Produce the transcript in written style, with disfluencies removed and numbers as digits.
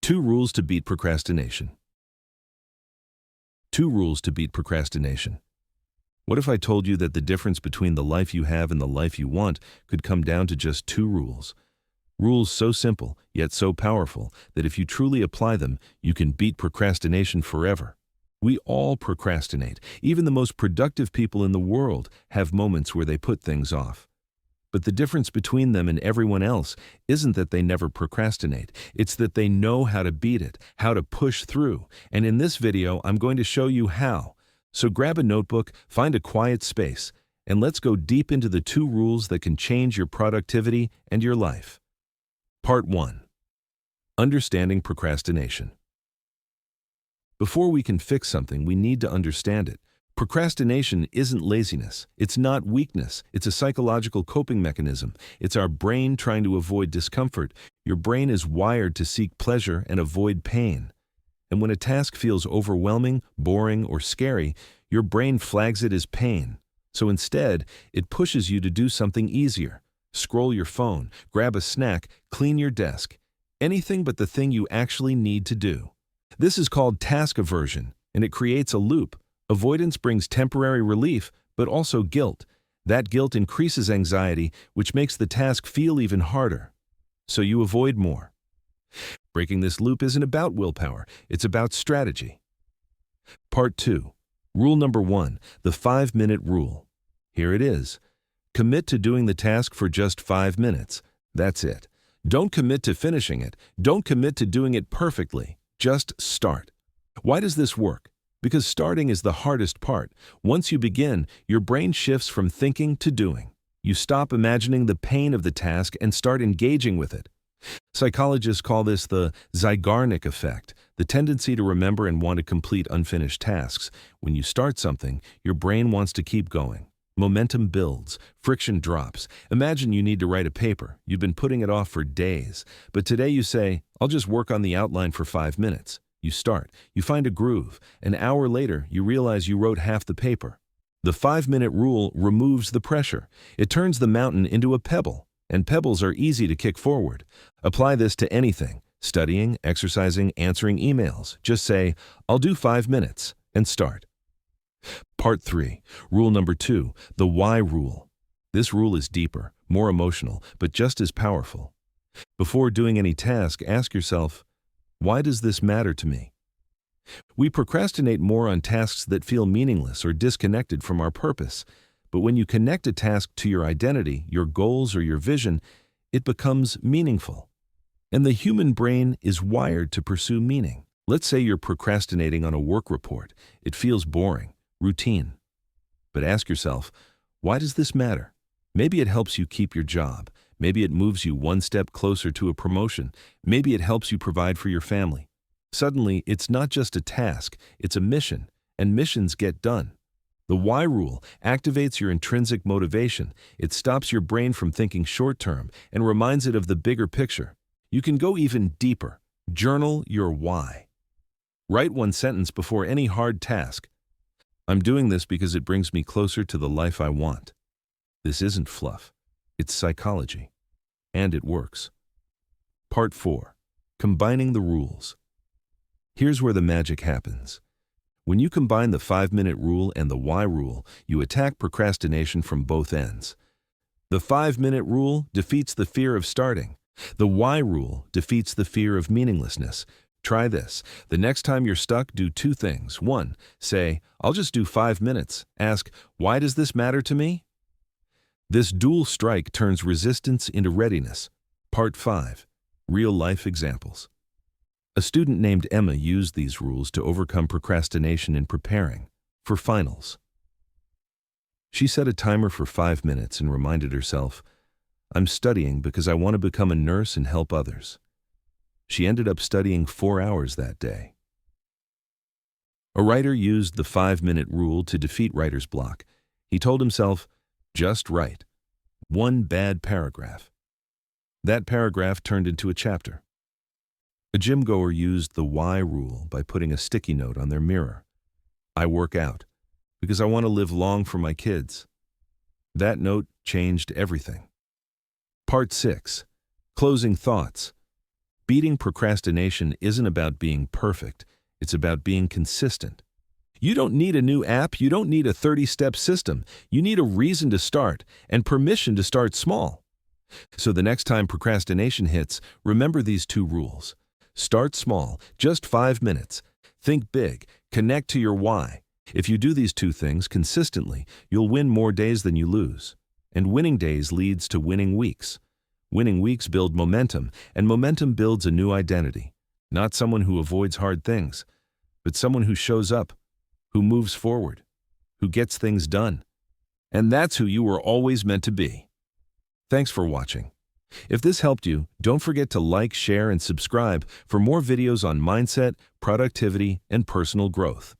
2 rules to beat procrastination. 2 rules to beat procrastination. What if I told you that the difference between the life you have and the life you want could come down to just 2 rules? Rules so simple, yet so powerful, that if you truly apply them, you can beat procrastination forever. We all procrastinate. Even the most productive people in the world have moments where they put things off. But the difference between them and everyone else isn't that they never procrastinate. It's that they know how to beat it, how to push through. And in this video, I'm going to show you how. So grab a notebook, find a quiet space, and let's go deep into the 2 rules that can change your productivity and your life. Part 1. Understanding procrastination. Before we can fix something, we need to understand it. Procrastination isn't laziness. It's not weakness. It's a psychological coping mechanism. It's our brain trying to avoid discomfort. Your brain is wired to seek pleasure and avoid pain. And when a task feels overwhelming, boring, or scary, your brain flags it as pain. So instead, it pushes you to do something easier. Scroll your phone, grab a snack, clean your desk. Anything but the thing you actually need to do. This is called task aversion, and it creates a loop. Avoidance brings temporary relief, but also guilt. That guilt increases anxiety, which makes the task feel even harder. So you avoid more. Breaking this loop isn't about willpower, it's about strategy. Part 2. Rule number 1, the 5-minute rule. Here it is. Commit to doing the task for just 5 minutes. That's it. Don't commit to finishing it. Don't commit to doing it perfectly. Just start. Why does this work? Because starting is the hardest part. Once you begin, your brain shifts from thinking to doing. You stop imagining the pain of the task and start engaging with it. Psychologists call this the Zeigarnik effect, the tendency to remember and want to complete unfinished tasks. When you start something, your brain wants to keep going. Momentum builds, friction drops. Imagine you need to write a paper. You've been putting it off for days, but today you say, I'll just work on the outline for 5 minutes. You start, you find a groove. An hour later, you realize you wrote half the paper. The 5-minute rule removes the pressure. It turns the mountain into a pebble, and pebbles are easy to kick forward. Apply this to anything, studying, exercising, answering emails. Just say, I'll do 5 minutes, and start. Part 3. Rule number 2, the why rule. This rule is deeper, more emotional, but just as powerful. Before doing any task, ask yourself, why does this matter to me? We procrastinate more on tasks that feel meaningless or disconnected from our purpose. But when you connect a task to your identity, your goals, or your vision, it becomes meaningful. And the human brain is wired to pursue meaning. Let's say you're procrastinating on a work report. It feels boring, routine. But ask yourself, why does this matter? Maybe it helps you keep your job. Maybe it moves you one step closer to a promotion. Maybe it helps you provide for your family. Suddenly, it's not just a task, it's a mission, and missions get done. The why rule activates your intrinsic motivation. It stops your brain from thinking short-term and reminds it of the bigger picture. You can go even deeper. Journal your why. Write 1 sentence before any hard task. I'm doing this because it brings me closer to the life I want. This isn't fluff. It's psychology. And it works. Part 4. Combining the rules. Here's where the magic happens. When you combine the 5-minute rule and the why rule, you attack procrastination from both ends. The 5-minute rule defeats the fear of starting. The why rule defeats the fear of meaninglessness. Try this. The next time you're stuck, do 2 things. 1, say, I'll just do 5 minutes. Ask, why does this matter to me? This dual strike turns resistance into readiness. Part 5. Real-life examples. A student named Emma used these rules to overcome procrastination in preparing for finals. She set a timer for 5 minutes and reminded herself, I'm studying because I want to become a nurse and help others. She ended up studying 4 hours that day. A writer used the 5-minute rule to defeat writer's block. He told himself, just write 1 bad paragraph. That paragraph turned into a chapter. A gym goer used the why rule by putting a sticky note on their mirror. I work out because I want to live long for my kids. That note changed everything. Part 6. Closing thoughts. Beating procrastination isn't about being perfect. It's about being consistent. You don't need a new app. You don't need a 30-step system. You need a reason to start and permission to start small. So the next time procrastination hits, remember these two rules. Start small, just 5 minutes. Think big. Connect to your why. If you do these two things consistently, you'll win more days than you lose. And winning days leads to winning weeks. Winning weeks build momentum, and momentum builds a new identity. Not someone who avoids hard things, but someone who shows up, who moves forward, who gets things done. And that's who you were always meant to be. Thanks for watching. If this helped you, don't forget to like, share, and subscribe for more videos on mindset, productivity, and personal growth.